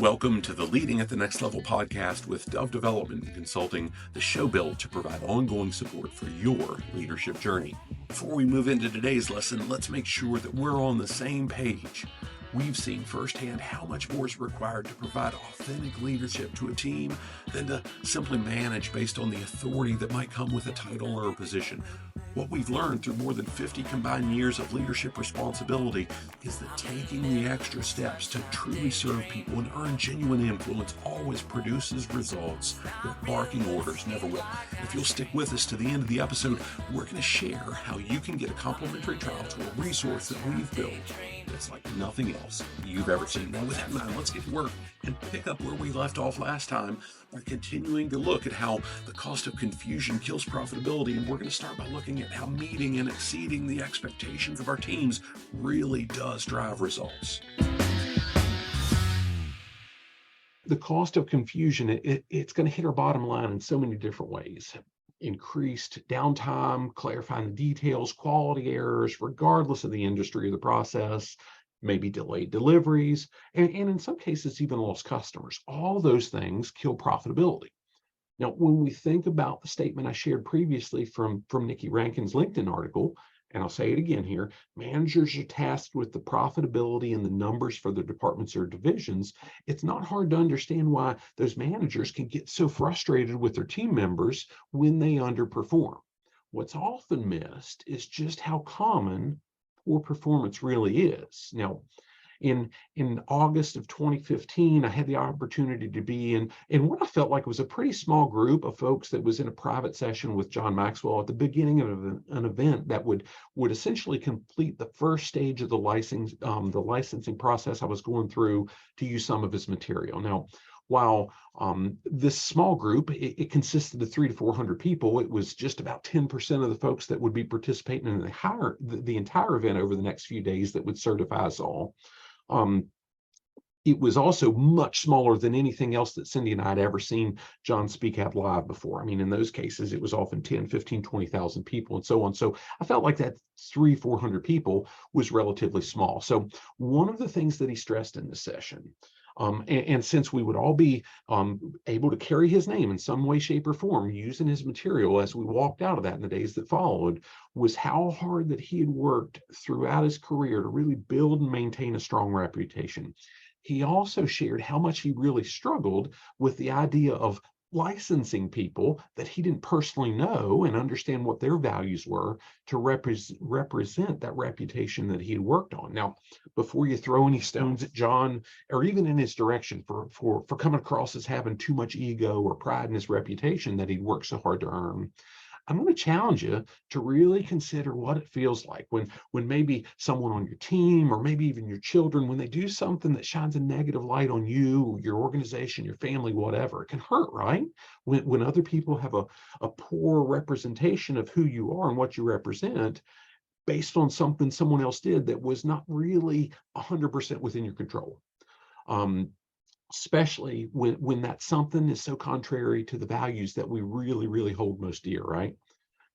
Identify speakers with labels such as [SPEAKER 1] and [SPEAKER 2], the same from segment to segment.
[SPEAKER 1] Welcome to the Leading at the Next Level podcast with Dove Development and Consulting, the show built to provide ongoing support for your leadership journey. Before we move into today's lesson, let's make sure that we're on the same page. We've seen firsthand how much more is required to provide authentic leadership to a team than to simply manage based on the authority that might come with a title or a position. What we've learned through more than 50 combined years of leadership responsibility is that taking the extra steps to truly serve people and earn genuine influence always produces results that barking orders never will. If you'll stick with us to the end of the episode, we're going to share how you can get a complimentary trial to a resource that we've built that's like nothing else you've ever seen. Now, with that in mind, let's get to work and pick up where we left off last time by continuing to look at how the cost of confusion kills profitability. And we're going to start by looking at how meeting and exceeding the expectations of our teams really does drive results. The cost of confusion, it's going to hit our bottom line in so many different ways. Increased downtime, clarifying the details, quality errors, regardless of the industry or the process, maybe delayed deliveries, and in some cases, even lost customers. All those things kill profitability. Now, when we think about the statement I shared previously from Nikki Rankin's LinkedIn article, and I'll say it again here, managers are tasked with the profitability and the numbers for their departments or divisions. It's not hard to understand why those managers can get so frustrated with their team members when they underperform. What's often missed is just how common poor performance really is. Now, in August of 2015, I had the opportunity to be in what I felt like was a pretty small group of folks that was in a private session with John Maxwell at the beginning of an event that would essentially complete the first stage of the licensing process I was going through to use some of his material. Now, while this small group, it consisted of 300 to 400 people, it was just about 10% of the folks that would be participating in the entire event over the next few days that would certify us all. It was also much smaller than anything else that Cindy and I had ever seen John speak out live before. I mean, in those cases, it was often 10, 15, 20,000 people and so on. So I felt like that 400 people was relatively small. So one of the things that he stressed in this session, and since we would all be able to carry his name in some way, shape, or form using his material as we walked out of that in the days that followed, was how hard that he had worked throughout his career to really build and maintain a strong reputation. He also shared how much he really struggled with the idea of licensing people that he didn't personally know and understand what their values were to represent that reputation that he had worked on. Now, before you throw any stones at John or even in his direction for coming across as having too much ego or pride in his reputation that he'd worked so hard to earn, I'm going to challenge you to really consider what it feels like when maybe someone on your team or maybe even your children, when they do something that shines a negative light on you, your organization, your family, whatever. It can hurt, right? When other people have a poor representation of who you are and what you represent based on something someone else did that was not really 100% within your control. Especially when that something is so contrary to the values that we really, really hold most dear, right?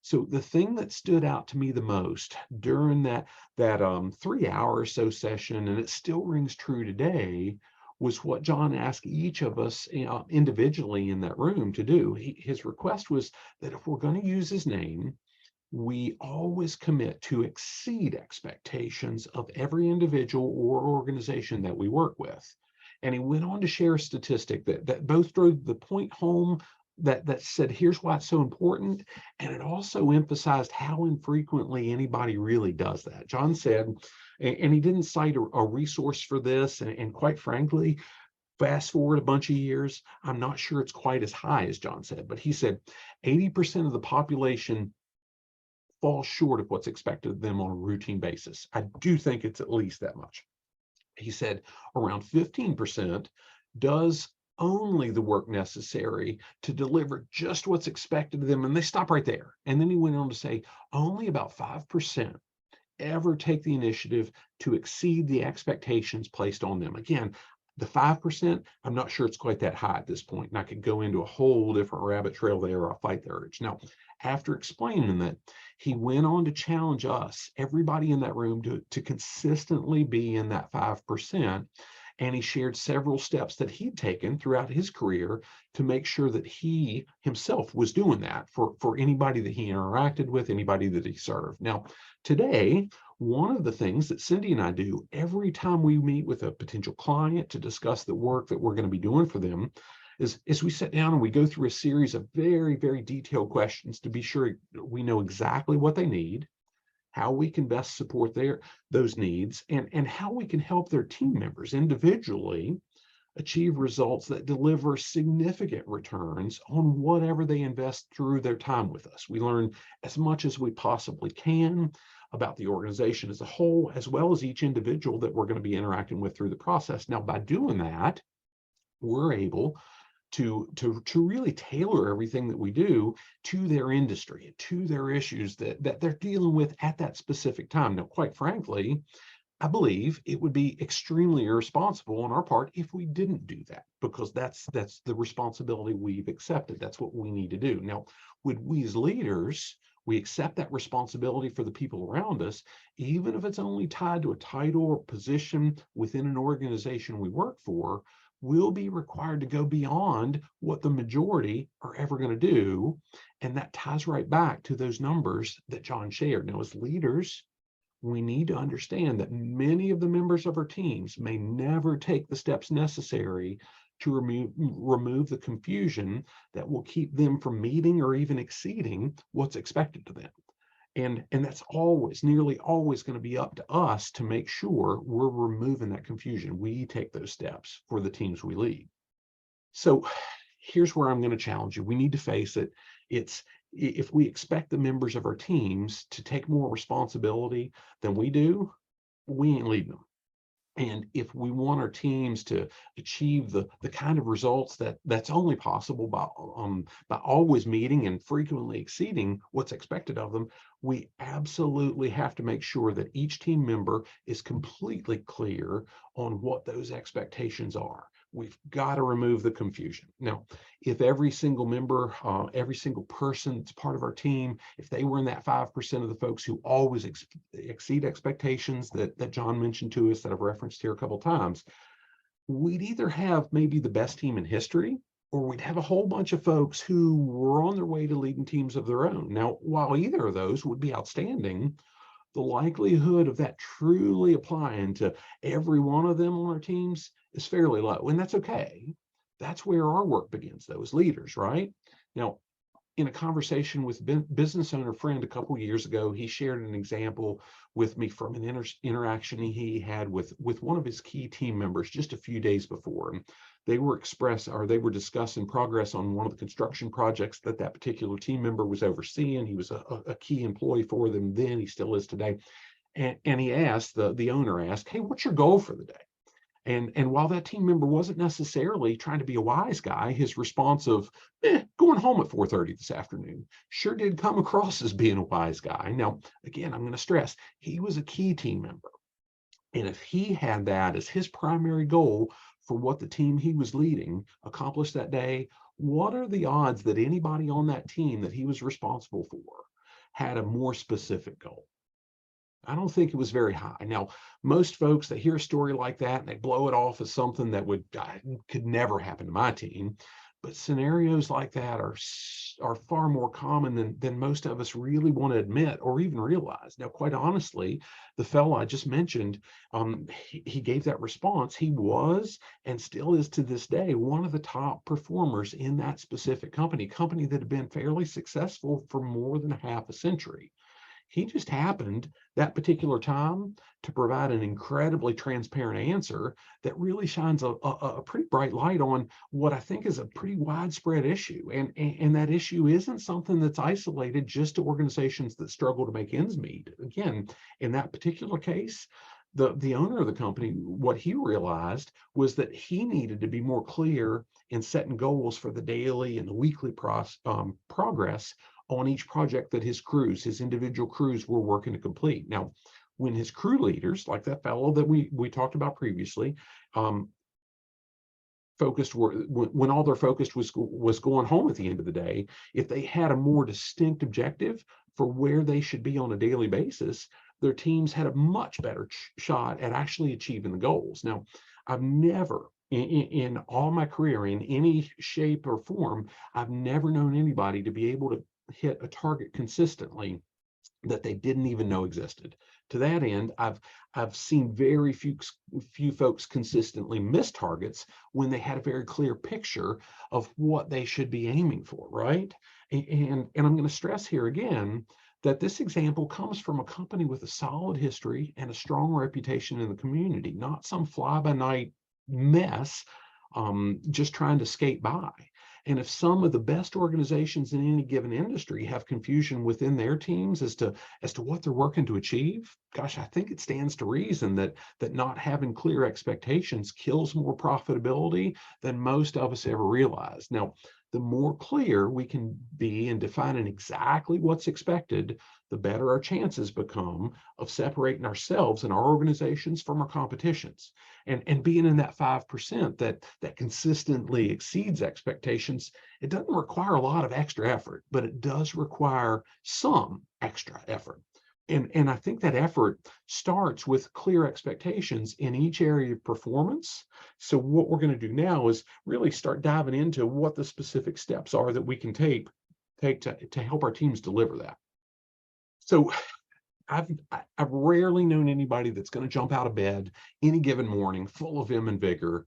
[SPEAKER 1] So the thing that stood out to me the most during that 3 hour or so session, and it still rings true today, was what John asked each of us individually in that room to do. His request was that if we're going to use his name, we always commit to exceed expectations of every individual or organization that we work with. And he went on to share a statistic that both drove the point home that said, here's why it's so important. And it also emphasized how infrequently anybody really does that. John said, and he didn't cite a resource for this. And quite frankly, fast forward a bunch of years, I'm not sure it's quite as high as John said, but he said 80% of the population falls short of what's expected of them on a routine basis. I do think it's at least that much. He said around 15% does only the work necessary to deliver just what's expected of them, and they stop right there. And then he went on to say only about 5% ever take the initiative to exceed the expectations placed on them. Again, the 5%, I'm not sure it's quite that high at this point, and I could go into a whole different rabbit trail there. I'll fight the urge. Now, after explaining that, he went on to challenge us, everybody in that room, to consistently be in that 5%. And he shared several steps that he'd taken throughout his career to make sure that he himself was doing that for anybody that he interacted with, anybody that he served. Now, today, one of the things that Cindy and I do every time we meet with a potential client to discuss the work that we're going to be doing for them is we sit down and we go through a series of very, very detailed questions to be sure we know exactly what they need, how we can best support those needs, and how we can help their team members individually achieve results that deliver significant returns on whatever they invest through their time with us. We learn as much as we possibly can about the organization as a whole, as well as each individual that we're going to be interacting with through the process. Now, by doing that, we're able to really tailor everything that we do to their industry, to their issues that they're dealing with at that specific time. Now, quite frankly, I believe it would be extremely irresponsible on our part if we didn't do that, because that's the responsibility we've accepted. That's what we need to do. Now, would we as leaders, we accept that responsibility for the people around us, even if it's only tied to a title or position within an organization we work for, we'll be required to go beyond what the majority are ever going to do. And that ties right back to those numbers that John shared. Now, as leaders, we need to understand that many of the members of our teams may never take the steps necessary to remove the confusion that will keep them from meeting or even exceeding what's expected of them. And that's nearly always going to be up to us to make sure we're removing that confusion. We take those steps for the teams we lead. So here's where I'm going to challenge you. We need to face it. If we expect the members of our teams to take more responsibility than we do, we ain't leading them. And if we want our teams to achieve the kind of results that's only possible by always meeting and frequently exceeding what's expected of them, we absolutely have to make sure that each team member is completely clear on what those expectations are. We've got to remove the confusion. Now, if every single member, every single person that's part of our team, if they were in that 5% of the folks who always exceed expectations that John mentioned to us, that I've referenced here a couple of times, we'd either have maybe the best team in history, or we'd have a whole bunch of folks who were on their way to leading teams of their own. Now, while either of those would be outstanding, the likelihood of that truly applying to every one of them on our teams is fairly low, and that's okay. That's where our work begins, though, as leaders, right? Now, in a conversation with a business owner friend a couple of years ago, he shared an example with me from an interaction he had with one of his key team members just a few days before. And they were discussing progress on one of the construction projects that particular team member was overseeing. He was a key employee for them then, he still is today. And he asked, the owner asked, "Hey, what's your goal for the day?" And while that team member wasn't necessarily trying to be a wise guy, his response of going home at 4:30 this afternoon sure did come across as being a wise guy. Now, again, I'm going to stress, he was a key team member. And if he had that as his primary goal for what the team he was leading accomplished that day, what are the odds that anybody on that team that he was responsible for had a more specific goal? I don't think it was very high. Now, most folks, they hear a story like that and they blow it off as something that could never happen to my team. But scenarios like that are far more common than most of us really want to admit or even realize. Now, quite honestly, the fellow I just mentioned, he gave that response. He was and still is to this day one of the top performers in that specific company that had been fairly successful for more than half a century. He just happened that particular time to provide an incredibly transparent answer that really shines a pretty bright light on what I think is a pretty widespread issue. And that issue isn't something that's isolated just to organizations that struggle to make ends meet. Again, in that particular case, the owner of the company, what he realized was that he needed to be more clear in setting goals for the daily and the weekly progress on each project that his individual crews were working to complete. Now, when his crew leaders, like that fellow that we talked about previously, when all their focus was going home at the end of the day, if they had a more distinct objective for where they should be on a daily basis, their teams had a much better shot at actually achieving the goals. Now, I've never, in all my career, in any shape or form, I've never known anybody to be able to hit a target consistently that they didn't even know existed. To that end, I've seen very few folks consistently miss targets when they had a very clear picture of what they should be aiming for, right? And I'm going to stress here again that this example comes from a company with a solid history and a strong reputation in the community, not some fly-by-night mess just trying to skate by. And if some of the best organizations in any given industry have confusion within their teams as to what they're working to achieve, gosh, I think it stands to reason that not having clear expectations kills more profitability than most of us ever realize. Now, the more clear we can be in defining exactly what's expected, the better our chances become of separating ourselves and our organizations from our competitions. And being in that 5% that consistently exceeds expectations, it doesn't require a lot of extra effort, but it does require some extra effort. And I think that effort starts with clear expectations in each area of performance. So what we're going to do now is really start diving into what the specific steps are that we can take to help our teams deliver that. So I've rarely known anybody that's going to jump out of bed any given morning full of vim and vigor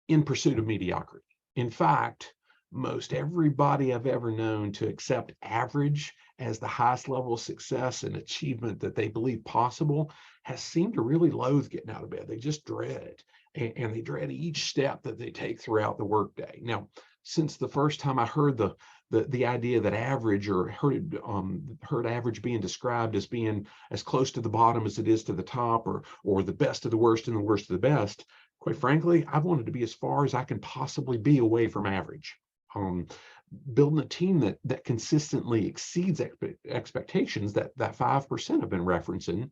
[SPEAKER 1] in pursuit of mediocrity. In fact, most everybody I've ever known to accept average as the highest level of success and achievement that they believe possible has seemed to really loathe getting out of bed. They just dread it, and they dread each step that they take throughout the workday. Now, since the first time I heard the idea that average, or heard average being described as being as close to the bottom as it is to the top, or the best of the worst and the worst of the best, quite frankly, I've wanted to be as far as I can possibly be away from average. Building a team that consistently exceeds expectations, that 5% I've been referencing,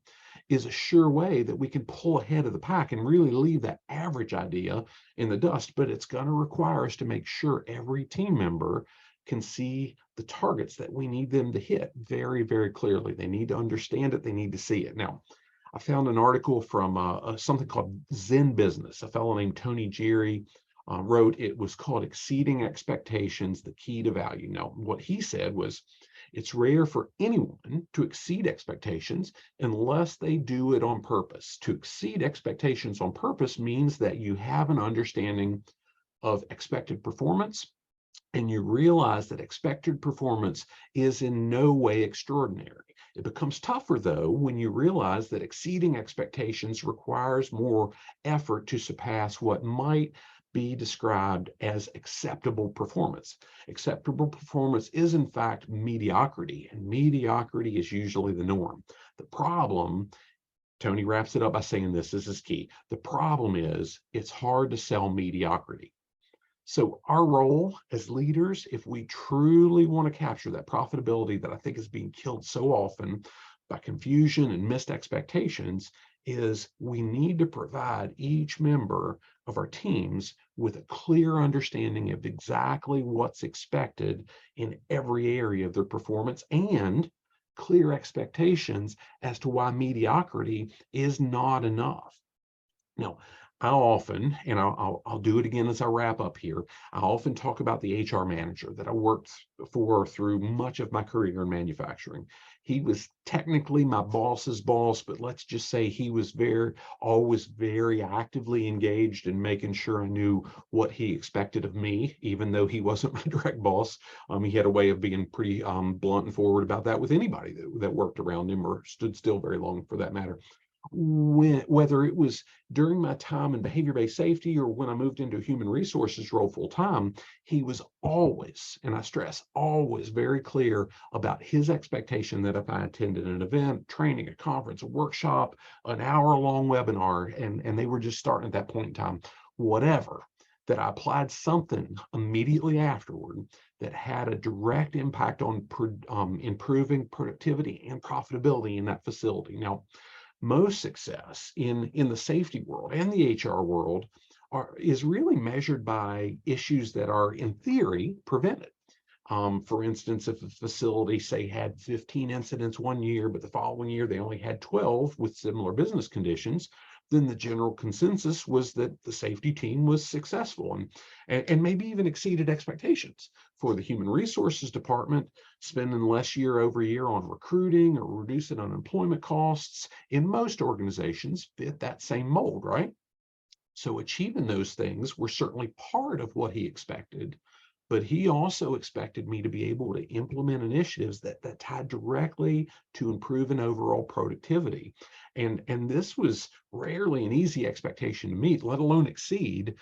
[SPEAKER 1] is a sure way that we can pull ahead of the pack and really leave that average idea in the dust. But it's going to require us to make sure every team member can see the targets that we need them to hit very, very clearly. They need to understand it. They need to see it. Now, I found an article from something called Zen Business. A fellow named Tony Geary wrote. It was called Exceeding Expectations, the Key to Value. Now, what he said was, it's rare for anyone to exceed expectations unless they do it on purpose. To exceed expectations on purpose means that you have an understanding of expected performance, and you realize that expected performance is in no way extraordinary. It becomes tougher, though, when you realize that exceeding expectations requires more effort to surpass what might be described as acceptable performance. Acceptable performance is, in fact, mediocrity, and mediocrity is usually the norm. The problem, Tony wraps it up by saying this is key. The problem is it's hard to sell mediocrity. So our role as leaders, if we truly want to capture that profitability that I think is being killed so often by confusion and missed expectations, is we need to provide each member of our teams with a clear understanding of exactly what's expected in every area of their performance, and clear expectations as to why mediocrity is not enough. Now, I often, and I'll do it again as I wrap up here, I often talk about the HR manager that I worked for through much of my career in manufacturing. He was technically my boss's boss, but let's just say he was always very actively engaged in making sure I knew what he expected of me, even though he wasn't my direct boss. He had a way of being pretty blunt and forward about that with anybody that worked around him or stood still very long, for that matter. Whether it was during my time in behavior-based safety or when I moved into a human resources role full-time, he was always, and I stress always, very clear about his expectation that if I attended an event, training, a conference, a workshop, an hour-long webinar, and they were just starting at that point in time, whatever, that I applied something immediately afterward that had a direct impact on improving productivity and profitability in that facility. Now, most success in the safety world and the HR world is really measured by issues that are, in theory, prevented. For instance, if a facility, say, had 15 incidents one year, but the following year they only had 12 with similar business conditions, then the general consensus was that the safety team was successful and maybe even exceeded expectations. For the human resources department, spending less year over year on recruiting or reducing unemployment costs in most organizations fit that same mold, right? So achieving those things were certainly part of what he expected, but he also expected me to be able to implement initiatives that tied directly to improving overall productivity. And this was rarely an easy expectation to meet, let alone exceed,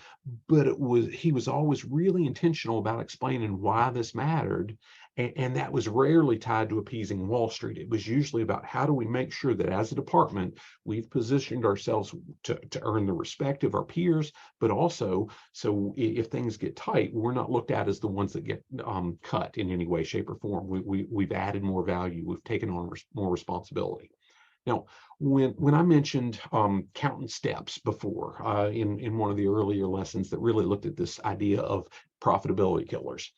[SPEAKER 1] but he was always really intentional about explaining why this mattered. And that was rarely tied to appeasing Wall Street. It was usually about how do we make sure that as a department, we've positioned ourselves to earn the respect of our peers, but also so if things get tight, we're not looked at as the ones that get cut in any way, shape, or form. We've added more value. We've taken on more responsibility. Now, when I mentioned counting steps before in one of the earlier lessons that really looked at this idea of profitability killers,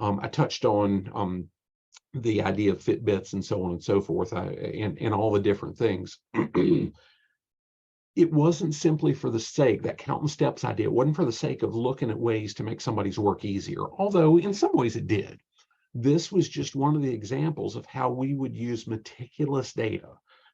[SPEAKER 1] I touched on the idea of Fitbits and so on and so forth, and all the different things. It wasn't simply for the sake, that counting steps idea, it wasn't for the sake of looking at ways to make somebody's work easier, although in some ways it did. This was just one of the examples of how we would use meticulous data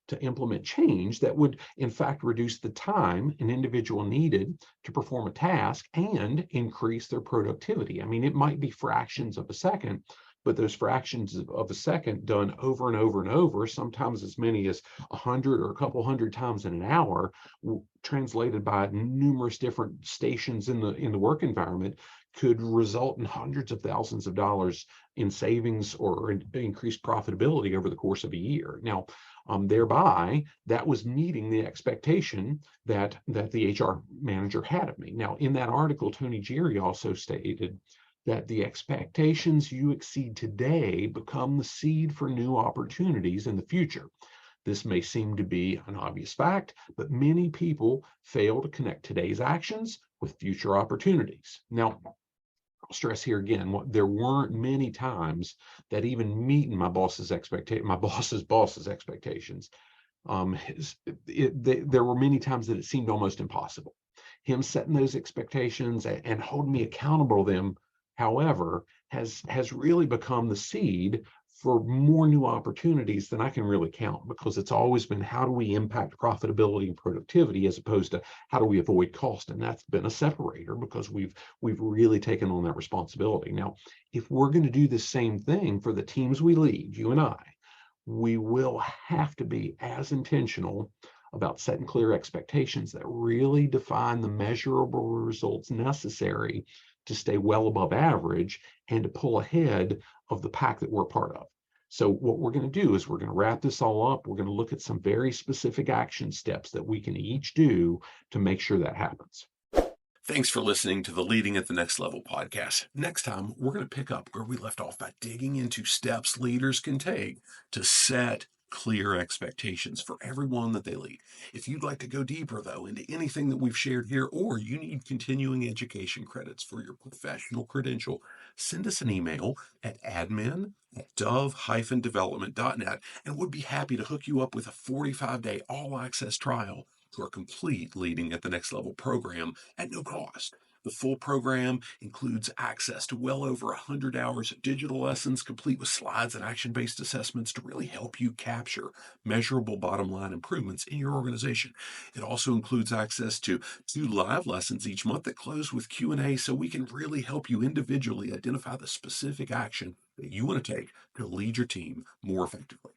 [SPEAKER 1] to implement change that would, in fact, reduce the time an individual needed to perform a task and increase their productivity. I mean, it might be fractions of a second, but those fractions of a second done over and over and over, sometimes as many as 100 or a couple hundred times in an hour, translated by numerous different stations in the work environment, could result in hundreds of thousands of dollars in savings or increased profitability over the course of a year. Now, thereby, that was meeting the expectation that the HR manager had of me. Now, in that article, Tony Jerry also stated that the expectations you exceed today become the seed for new opportunities in the future. This may seem to be an obvious fact, but many people fail to connect today's actions with future opportunities. Now, I'll stress here again, there weren't many times that even meeting my boss's boss's expectations, there were many times that it seemed almost impossible. Him setting those expectations and holding me accountable to them, however, has really become the seed for more new opportunities than I can really count, because it's always been how do we impact profitability and productivity as opposed to how do we avoid cost. And that's been a separator because we've really taken on that responsibility. Now, if we're going to do the same thing for the teams we lead, you and I, we will have to be as intentional about setting clear expectations that really define the measurable results necessary to stay well above average and to pull ahead of the pack that we're part of. So what we're going to do is we're going to wrap this all up. We're going to look at some very specific action steps that we can each do to make sure that happens.
[SPEAKER 2] Thanks for listening to the Leading at the Next Level podcast. Next time, we're going to pick up where we left off by digging into steps leaders can take to set clear expectations for everyone that they lead. If you'd like to go deeper, though, into anything that we've shared here, or you need continuing education credits for your professional credential, send us an email at admin@dove-development.net, and we'd be happy to hook you up with a 45-day all-access trial to our complete Leading at the Next Level program at no cost. The full program includes access to well over 100 hours of digital lessons, complete with slides and action-based assessments to really help you capture measurable bottom-line improvements in your organization. It also includes access to 2 live lessons each month that close with Q&A, so we can really help you individually identify the specific action that you want to take to lead your team more effectively.